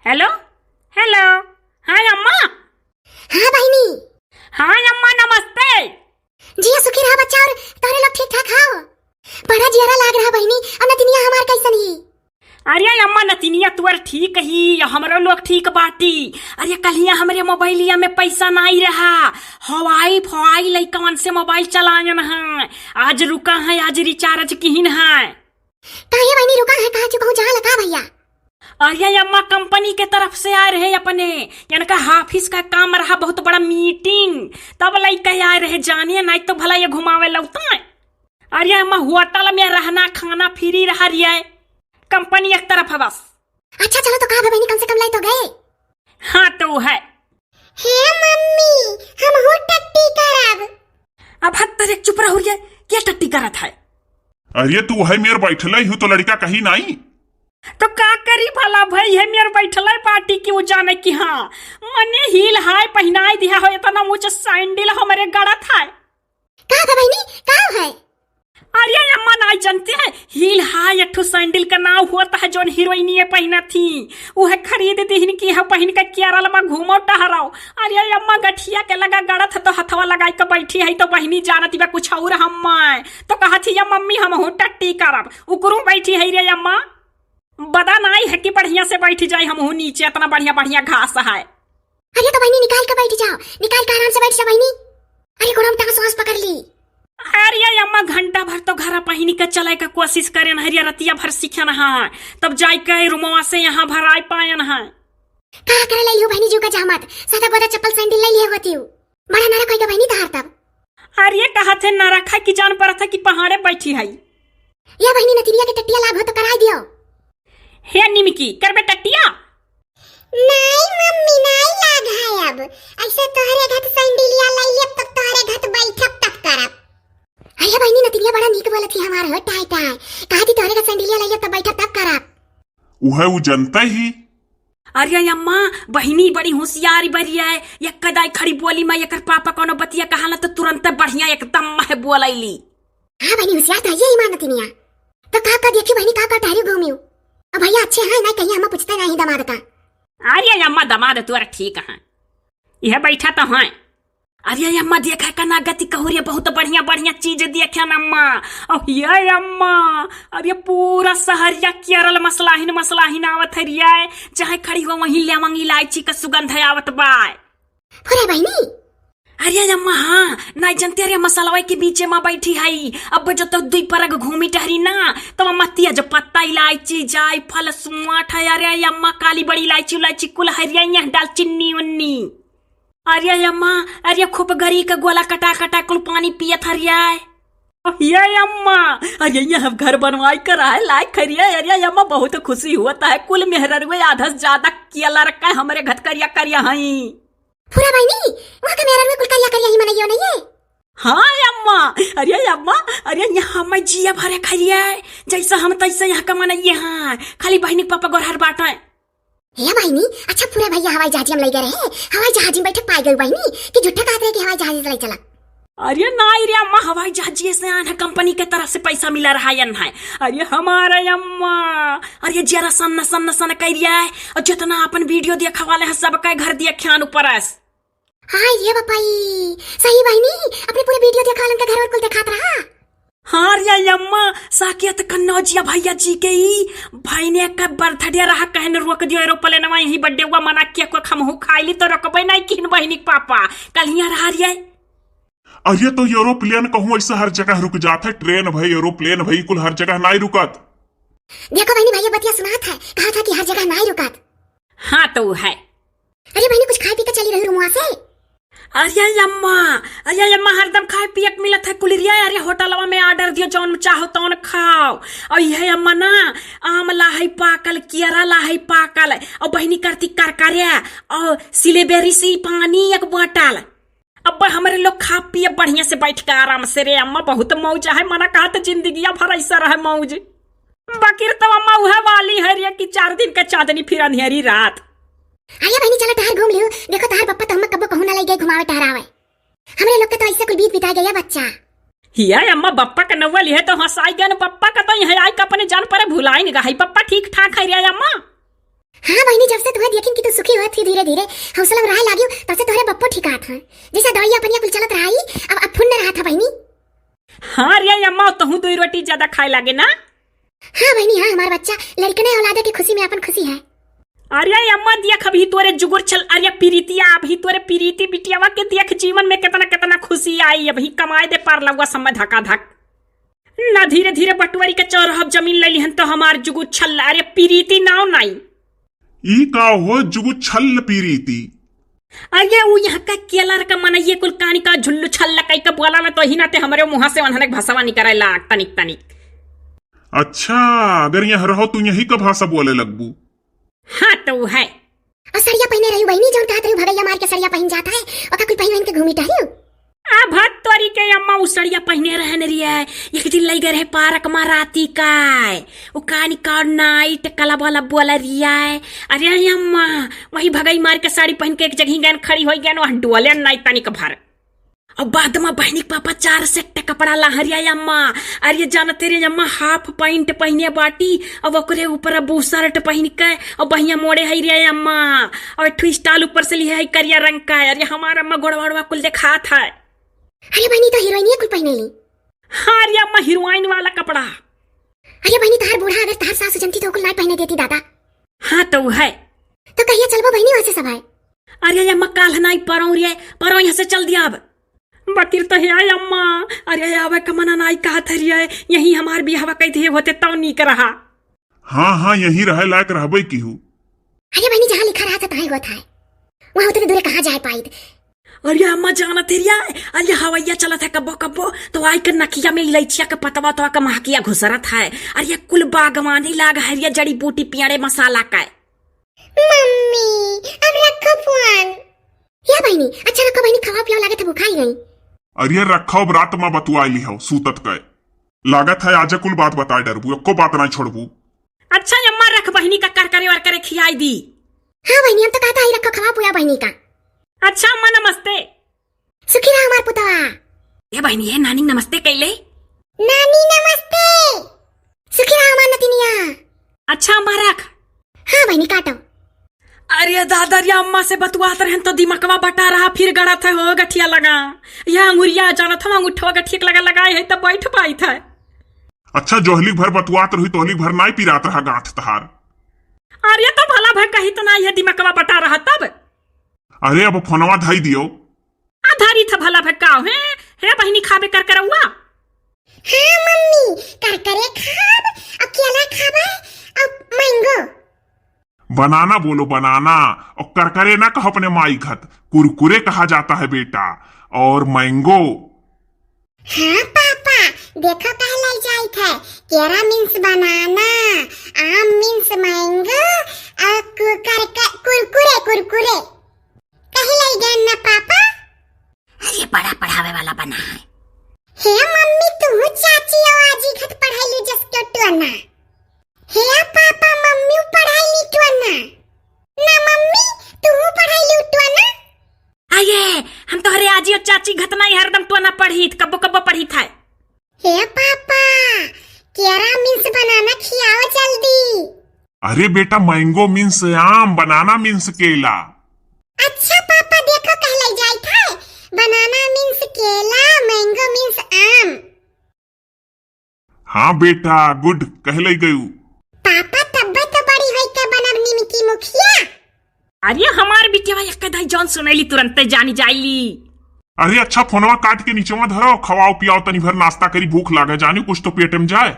Hello hello. हाँ अम्मा। हाँ बहनी। हाँ अम्मा नमस्ते। जिया सुखी रहा बच्चा और तोरे लोग ठीक ठाक हाओ। बड़ा जियरा लाग रहा बहनी और नतिनिया हमार कैसन ही? अरे अम्मा नतिनिया तुअर ठीक ही हमरो लोग ठीक बाटी। अरे कलिया हमरे मोबाइलिया में पैसा नहीं रहा, हवाई फवाई लइकवन से मोबाइल चलायन है। आज रुका है, आज रिचार्ज किहिन है। काहे बहनी रुका है? कहा चुका हूँ जहाँ लगा भैया। अरे अम्मा कंपनी के तरफ से आ रहे अपने, यानी का ऑफिस का काम रहा, बहुत बड़ा मीटिंग, तब लइका आए रहे। जानिए नहीं तो भला ये घुमावे लौता। अरे अम्मा होटल में रहना खाना फ्री रहा रिया, कंपनी एक तरफ है बस। अच्छा चलो तो कहा बहनी कम से कम लाई तो गए। हाँ तो है। हे मम्मी हम हो टट्टी करब। अब हद तक चुप रहो रे, क्या टट्टी करत है? अरे तू है मेरे बैठल ही तो लड़का कहीं नहीं तो का करी भला भाई है मेरे बैठल पार्टी की वो जाने की। हाँ मने हील हाय पहनाई दिया हो, इतना ऊंचा सैंडल हमारे गड़त है। कहा बहनी कहा है? अरे अम्मा नहीं जानते हैं, हील हाय अठू सैंडल का नाम होता है, जो हीरोइनिये पहना थी वह खरीद दीन की है, पहन के केरल में घूमो टहराओ। अरे अम्मा गठिया के लगा गड़त है तो हथवा लगा के बैठी है, तो बहनी जानती बा कुछ और हम तो कहा थी या मम्मी हम हो टट्टी करब, उकरू बैठी है रे अम्मा। बदा नहीं है कि बढ़िया से बैठ जाए, हम हूँ नीचे इतना बढ़िया बढ़िया घास है। अरे तो बहनी निकाल के बैठ जाओ, निकाल के आराम से बैठ जा बहनी। अरे कोड़म टांग सांस पकड़ ली। अरे अम्मा घंटा भर तो घर पहनी के चले के कोशिश करे न, हरिया रतिया भर सीखन है, तब जाए के रूमवा से यहाँ भर आए पायन है। कहा करे ले लियो बहनी जू का जहमत, सादा गोदा चप्पल सैंडल ले लिए होती हूँ, बड़ा नरक होएगा बहनी तहार तब। अरे कहा थे न रखा कि जान पर था कि पहाड़े बैठी है। या बहनी नतिनिया के टट्टिया लाग हो तो कराई दियो। हे निमकी करबे टट्टिया? नहीं मम्मी नहीं लाग है, अब ऐसे तोहरे घट सैंडलिया लाइए तब तोहरे घट बैठब तब करब। अरे बहनी नतिनिया बड़ा नीक बोलत थी हमार हो टाय टाय, कहा थी तोहरे घट सैंडलिया लाइए तब बैठब तब करब। वो जनता ही। अरे अम्मा बहिनी बड़ी होशियारी बरी है, एक कदाई खड़ी बोली में एक पापा कोनो बतिया कहा तो तुरंत बढ़िया एकदम है बोलैली। हाँ बहनी होशियार तो ये ईमान नतिनिया। तो का देखी बहनी का टहरी घूमियो। अब भैया अच्छे हैं ना, कहीं हम पूछते नहीं दामाद का। अरे अम्मा दामाद तुअर ठीक है, यह बैठा तो है। अरे अम्मा देखा कना गति कहूरिया, बहुत बढ़िया बढ़िया चीज देखे न अम्मा। और ये अम्मा अरे पूरा शहरिया केरल मसलाहीन आवत है रिया, चाहे खड़ी हो वहीं लवंग इलायची का सुगंध आवत बाय। अरे बहनी अरे अम्मा हाँ नहीं जानते, अरे मसाला के बीच में बैठी है। अब जो तो दुई परग घूमी टहरी ना, तो अम्मा तिया जो पत्ता इलायची जाय फल सुआठ है। अरे अम्मा काली बड़ी इलायची कुल हरिया डाल चिन्नी उन्नी। अरे अम्मा अरे खूब गरी का गोला कटा कटा कुल पानी पियत हरिया। ये अम्मा अरे यहाँ घर बनवाई कर आए लायक खरिया। अरे अम्मा बहुत खुशी होता है, कुल मेहररुए आधा से ज्यादा किया रखा है हमारे घर करिया हई। पूरा बहनी वहाँ का मेरा में कुल करिया ही मनइयो नहीं है। हाँ अम्मा अरे यहाँ मैं जिया भरे खरिया, जैसा हम तैसे यहाँ का मनइये हैं, खाली बहनी पापा गोरहर बाटा है। हे बहनी अच्छा पूरा भैया हवाई जहाज में ले गए रहे, हवाई जहाज में बैठक पाई गई बहनी कि झूठा कहते रहे कि हवाई जहाज से ले चला। अरे नहीं रे अम्मा हवाई जहाज से आन है, कंपनी के तरफ से पैसा मिला रहा है। अरे हमारे अम्मा अरे जरा सन्न करिया है, और जितना अपन वीडियो देखा वाले है सबका घर देखान ऊपर। हाँ ये बापाई सही बहनी, अपने पूरे वीडियो देखा वाले का घर और कुल दिखात रहा। हाँ रे अम्मा साकेत कन्नौजिया भैया जी के ही भाई ने का बर्थडे रहा, कहने रोक दियो एरोप्लेन में, यही बर्थडे हुआ मना के को खमहू खाइली तो रोकबे नहीं किन बहनी पापा कल यहाँ रहा रिया। अरे तो एरोप्लेन कहूँ ऐसा हर जगह रुक जाता है, ट्रेन भाई एरोप्लेन भाई कुल हर जगह नहीं रुकत। देखो बहनी भैया बतिया सुना था, कहा था कि हर जगह नहीं रुकत। हाँ तो है। अरे बहनी कुछ खाए पी के चली रही रूम से। अरे अम्मा हरदम खाए पिए मिलत है कुलिरिया। अरे होटलवा में ऑर्डर दियो जौन चाहो तौन खाओ। और यह अम्मा ना आम लाही पाकल, केरा लाही पाकल, और बहनी करती करकरे और सिलेबेरी सी पानी एक बोतल। अब हमारे लोग खा पिए बढ़िया से बैठ के आराम से रे अम्मा, बहुत मौज है। मना कहा तो जिंदगी भर ऐसा रहे मौज। बाकी तो अम्मा वह वाली है रे कि 4 दिन का चांदनी फिर अंधेरी रात। आया बहनी चलो टहर घूम लियो, देखो तार पप्पा तो हम कब्बो कहूं ना ले गए घुमावे टहरावे, हमरे लोग के तो ऐसे कुल बीत बिता गया बच्चा। हिया अम्मा बप्पा का नवल है तो हंसाई गन, पप्पा का तो यहाँ आई का अपने जान पर भुलाएंगे। पप्पा ठीक ठाक है रे अम्मा। हाँ बहनी, जब से तुम्हें देखी कि तू सुखी होत थी धीरे धीरे हौसला में रहा लागियो, तब से तोहरे बप्पो ठिकात है। जैसे दवाई अपनिया कुल चलत रही, अब फुन न रहा था बहनी। हाँ रे अम्मा, तहू 2 रोटी ज्यादा खाए लागे ना। हाँ बहनी, हाँ, हमारा बच्चा लड़कने औलादे की खुशी में अपन खुशी है। अरे अम्मा देख, अभी तोरे जुगुर चल, अरे पीरीतिया, अभी तोरे पीरीती बिटियावा के देख, जीवन में कितना कितना खुशी आई। अभी कमाए दे पार लगवा समय धक्का धक ना, धीरे धीरे बटुआरी के चौराहब जमीन ले लिहन तो हमार जुगुर छल। अरे पीरीती नाव नहीं, ई का हो जुगु छल पीरीती। अरे वो यहाँ का केलर का मन ये कुल कहानी का झुल्लू छल कई का बोला ना, तो ही नाते हमारे मुँह से वनहने भाषावा निकले लाग तनिक तनिक। अच्छा, अगर यहाँ रहो तो यही का भाषा बोले लगबू। हाँ तो है। और सरिया पहने रही बहनी, जौन कहत रही भगैया मार के सरिया पहन जाता है और कुल पहन के घूमी टहरी। आ भात तोरी के अम्मा उसड़िया पहने रहन रिया। एक दिन लई गए रहे पार्क में राती का, वो कानी का नाइट कला वाला बोला रिया। अरे अम्मा वही भगई मार के साड़ी पहन के एक जगह गए खड़ी हो गए, वहां डोले नाइट तानी का भर। और बाद में बहनी पापा 4 सेट कपड़ा लहरिया अम्मा। अरे जाना तेरे अम्मा हाफ पैंट पहने बाटी और ओकरे ऊपर अबू शर्ट पहन के और बहिया मोड़े है रे अम्मा, और ट्विस्टाल ऊपर से लिया है करिया रंग का। अरे हमारा अम्मा गोड़वा कुल देखा था। अरे बहनी तो हीरोइन कुल पहने ली। हाँ रे अम्मा, हीरोइन वाला कपड़ा। अरे बहनी तार बूढ़ा अगर तार सासु जनती तो कुल नहीं पहने देती दादा। हाँ तो है। तो कहिया चलबो बहनी वैसे सब है। अरे अम्मा काल नहीं परो रे, परो यहाँ से चल दिया अब बतिर तो है अम्मा। अरे आवे कमना नाई कहा था रे, यही हमार बिहावा कई थे होते तो नीक रहा। हाँ हाँ, यही रहे लायक रहबे की हूँ। अरे बहनी जहाँ लिखा रहा था ताही हुआ था, वहाँ होते तो दूर कहाँ जाए पाई। अरे अम्मा जाना तेरिया, अरे हवैया चला था कब्बो कब्बो तो आई के नकिया में इलायचिया के पतवा तो का महकिया घुसरत है। अरे कुल बागवानी लाग है रे, जड़ी बूटी पियाड़े मसाला का। मम्मी अब रखो फोन। या बहनी अच्छा रखो बहनी, खावा पिया लागे थे भूखाई गई। अरे रखो रात में बतुआई ली हो सूतत के लागत है। आज कुल बात बता डरबू, एको बात नहीं छोड़बू। अच्छा अम्मा रख, बहनी का कर करे और करे खियाई दी। हाँ बहनी, हम तो कहता ही रखो खावा पिया बहनी का। अच्छा अम्मा नमस्ते। सुखी रहा हमार पुतवा। ये बहनी है नानी नमस्ते कैले। नानी नमस्ते। सुखी रहा हमार नतिनिया। अच्छा अम्मा रख। हाँ बहनी काटो। अरे दादा रे अम्मा से बतुआत रहन तो दिमागवा बटा रहा, फिर गड़ा था हो गठिया लगा। यह अंगुरिया जाना था अंगूठवा गठिया लगा लगाए है तब बैठ पाई था। अच्छा जोहली भर बतुआत रही तोहली भर नहीं पिरात रहा गांठ तहार। अरे तो भला भर कही तो नहीं है, दिमागवा बटा रहा तब। अरे अब फोनवा धाई दियो। आधारी था भला भर का है बहनी खाबे कर करौआ। हाँ मम्मी कर करे खाब, अकेला खाबा अब मैंगो। बनाना बोलो बनाना, और करकरे ना कहो अपने माई घत, कुरकुरे कहा जाता है बेटा, और मैंगो। हाँ पापा देखो कहला जाई थे, केरा मीन्स बनाना, आम मीन्स मैंगो, और कुरकुरे कुरकुरे कहला गया ना पापा। अरे बड़ा पढ़ावे वाला बना है। हे मम्मी तू चाची आजी घत पढ़ाई जस टोटना। हे पापा मम्मी पढ़ाई लिटवाना ना, मम्मी तू पढ़ाई लिटवाना। आये हम तो हरे आजी और चाची घतना ही हरदम तो ना पढ़ी, कब्बो कब्बो पढ़ी था। हे पापा केरा मीन्स बनाना खियाओ जल्दी। अरे बेटा मैंगो मीन्स आम, बनाना मीन्स केला। अच्छा पापा देखो कहलाई जाई था, बनाना मीन्स केला, मैंगो मीन्स आम। हाँ बेटा गुड कहले गयू। पापा तब्बे तो बड़ी है के बनब निमकी मुखिया। अरे हमार बिटिया एक कदाई जॉन सुनैली तुरंत जानी जाइली। अरे अच्छा फोनवा काट के नीचे में धरो, खवाओ पियाओ तनी भर नाश्ता करी, भूख लागे जानी कुछ तो पेट में जाए।